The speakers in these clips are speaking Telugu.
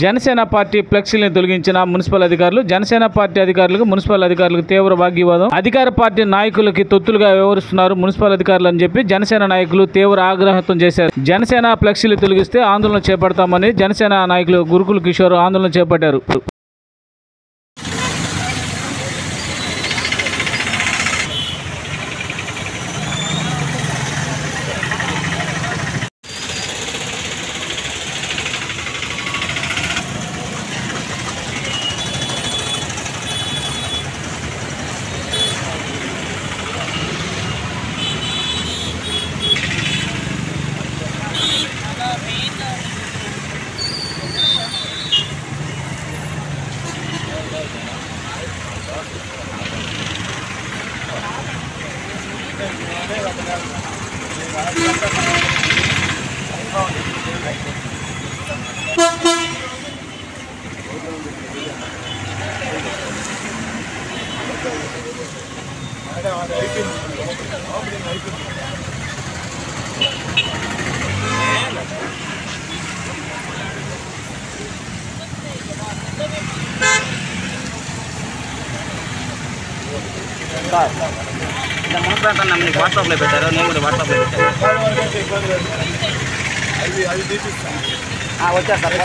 జనసేన పార్టీ ఫ్లెక్సీలను తొలగించిన మున్సిపల్ అధికారులు. జనసేన పార్టీ అధికారులకు మున్సిపల్ అధికారులకు తీవ్ర వాగ్వివాదం. అధికార పార్టీ నాయకులకి తొత్తులుగా వ్యవహరిస్తున్నారు మున్సిపల్ అధికారులు అని చెప్పి జనసేన నాయకులు తీవ్ర ఆగ్రహం చేశారు. జనసేన ఫ్లెక్సీలు తొలగిస్తే ఆందోళన చేపడతామని జనసేన నాయకులు గురుకుల కిషోర్ ఆందోళన చేపట్టారు. వాట్సాప్లో పెట్టారు, నేను కూడా వాట్సాప్లో పెట్టాను. వచ్చారు సార్,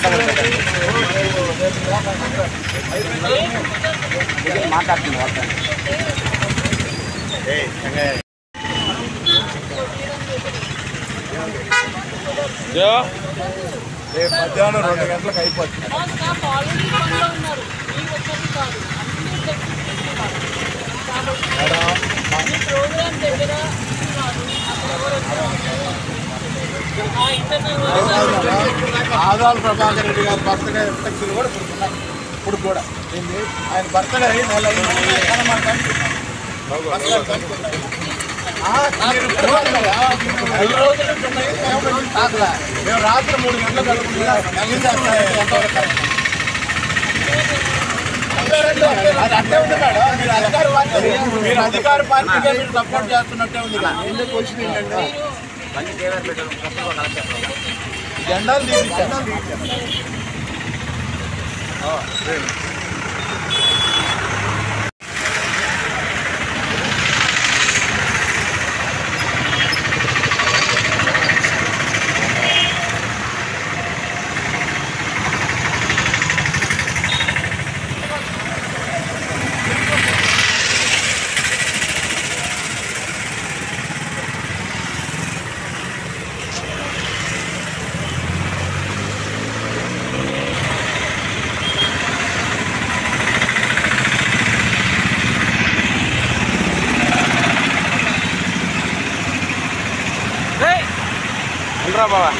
మాట్లాడుతుంది వాట్సాప్. మధ్యాహ్నం 2 గంటలకు అయిపోతుంది. ఆదాల ప్రభాకర్ రెడ్డి గారి బర్త్డే ఫ్లెక్సీలు కూడా ఇప్పుడు కూడా ఆయన బర్త్డే అయ్యి నెల మేము రాత్రి 3 గంటలకు అది అట్టే ఉంది మేడం. మీరు అధికార పార్టీగా మీరు సపోర్ట్ చేస్తున్నట్టే ఉంది. క్వశ్చన్ ఏంటంటే జెండాలు తీపించారు. బాబా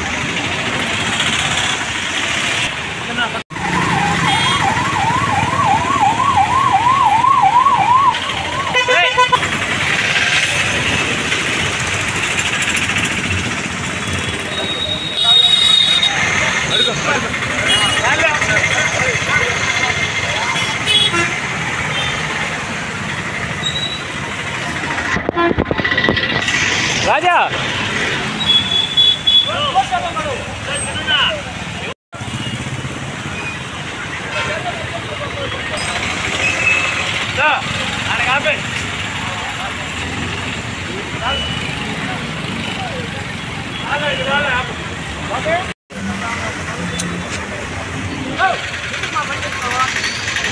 రాజా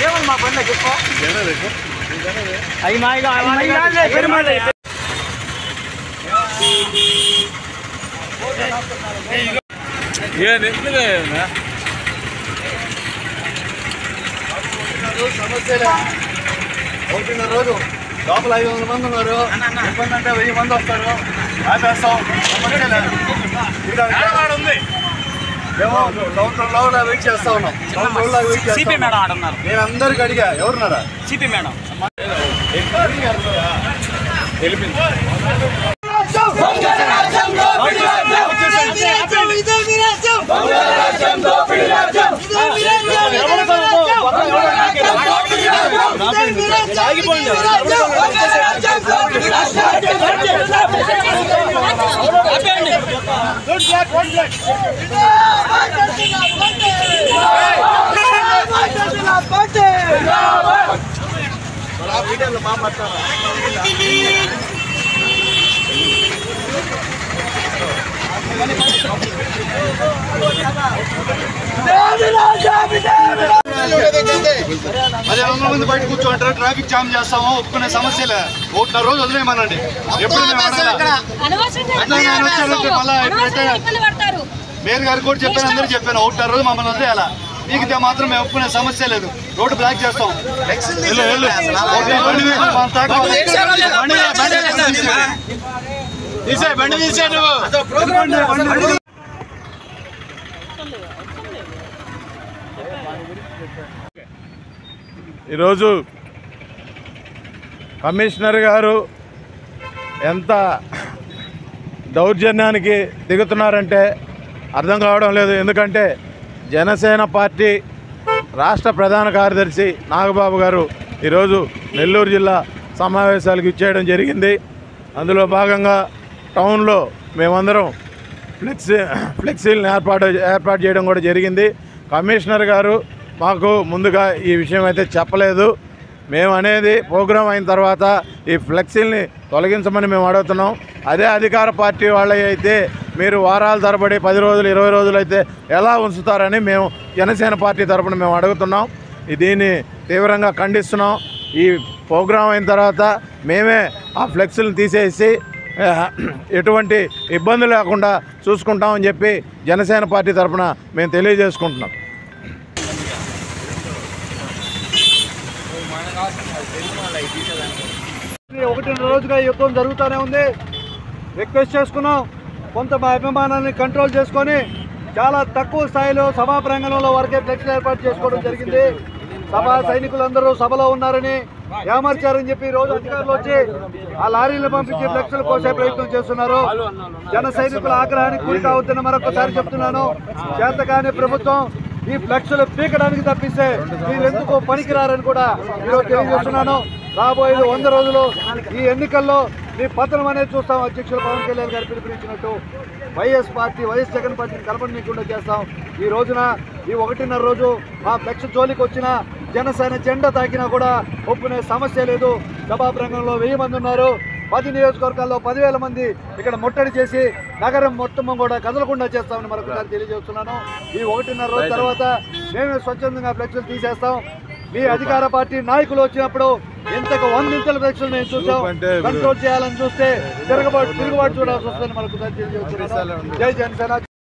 ఏమన్నా మా పనిలో చెప్పు అవి మాయిగా సమస్యలే. 1.5 రోజు లోపల 500 మంది ఉన్నారు. ఇబ్బంది అంటే 1000 మంది వస్తారు. ఆపేస్తాం. ఏమో సంవత్సరంలో వెయిట్ చేస్తా ఉన్నాం. సంవత్సరంలో వెయిట్ చేస్తాం. నేను అందరికి అడిగా ఎవరున్నారా సిపి మేడం ఆగిపోయింది. అదే 100 మంది బయట కూర్చోంటారు, ట్రాఫిక్ జామ్ చేస్తాము, ఒప్పుకునే సమస్యలే. 1.5 రోజు వదిలేయమనండి. ఎప్పుడు మేయర్ గారికి కూడా చెప్పాను, అందరూ చెప్పాను, 1.5 రోజు మమ్మల్ని వదిలేయాలా. మీకు మాత్రం మేము ఒప్పుకునే సమస్య లేదు. రోడ్డు బ్లాక్ చేస్తాం. ఈరోజు కమిషనర్ గారు ఎంత దౌర్జన్యానికి దిగుతున్నారంటే అర్థం కావడం లేదు. ఎందుకంటే జనసేన పార్టీ రాష్ట్ర ప్రధాన కార్యదర్శి నాగబాబు గారు ఈరోజు నెల్లూరు జిల్లా సమావేశాలకు ఇచ్చేయడం జరిగింది. అందులో భాగంగా టౌన్లో మేమందరం ఫ్లెక్సీలను ఏర్పాటు చేయడం కూడా జరిగింది. కమిషనర్ గారు మాకు ముందుగా ఈ విషయం అయితే చెప్పలేదు. మేము అనేది ప్రోగ్రాం అయిన తర్వాత ఈ ఫ్లెక్సీల్ని తొలగించమని మేము అడుగుతున్నాం. అదే అధికార పార్టీ వాళ్ళవి అయితే మీరు వారాల తరబడి 10 రోజులు 20 రోజులు అయితే ఎలా ఉంచుతారని మేము జనసేన పార్టీ తరఫున మేము అడుగుతున్నాం. దీన్ని తీవ్రంగా ఖండిస్తున్నాం. ఈ ప్రోగ్రాం అయిన తర్వాత మేమే ఆ ఫ్లెక్సీలను తీసేసి ఎటువంటి ఇబ్బంది లేకుండా చూసుకుంటామని చెప్పి జనసేన పార్టీ తరఫున మేము తెలియజేసుకుంటున్నాం. 1 రోజుగా యుద్ధం జరుగుతూనే ఉంది. రిక్వెస్ట్ చేసుకున్నాం, కొంత మా అభిమానాన్ని కంట్రోల్ చేసుకొని చాలా తక్కువ స్థాయిలో సభా ప్రాంగణంలో వరకే ఫ్లెక్స్ ఏర్పాటు చేసుకోవడం జరిగింది. సభా సైనికులందరూ సభలో ఉన్నారని ఏమర్చారని చెప్పి ఈ రోజు అధికారులు వచ్చి ఆ లారీలు పంపించి ఫ్లెక్స్లు కోసే ప్రయత్నం చేస్తున్నారు. జన సైనికుల ఆగ్రహానికి గురి కావద్దని మరొకసారి చెప్తున్నాను. చేతకాని ప్రభుత్వం ఈ ఫ్లెక్స్లు పీకడానికి తప్పిస్తే వీరెందుకు పనికిరారని కూడా ఈరోజు తెలియజేస్తున్నాను. రాబోయే 100 రోజులు ఈ ఎన్నికల్లో మీ పతనం అనేది చూస్తాం. అధ్యక్షులు పవన్ కళ్యాణ్ గారు పిలుపునిచ్చినట్టు వైఎస్ జగన్ పార్టీని కలపనీయకుండా చేస్తాం. ఈ రోజున ఈ 1.5 రోజు మా ఫ్లెక్స్ జోలికి వచ్చిన జనసేన జెండా తాకినా కూడా ఒప్పుకునే సమస్య లేదు. సభాప్రాంగణంలో 1000 మంది ఉన్నారు. 10 నియోజకవర్గాల్లో 10,000 మంది ఇక్కడ ముట్టడి చేసి నగరం మొత్తం కూడా కదలకుండా చేస్తామని మరొకసారి తెలియజేస్తున్నాను. ఈ 1.5 రోజు తర్వాత మేమే స్వచ్ఛందంగా ఫ్లెక్స్లు తీసేస్తాం. మీ అధికార పార్టీ నాయకులు వచ్చినప్పుడు ఎంతకు 100 ఫ్లెక్స్లు మేము చూసాం. కంట్రోల్ చేయాలని చూస్తే తిరుగుబాటు చూడాల్సి వస్తుందని మరొకసారి తెలియజేస్తున్నాను. జై జనసేన.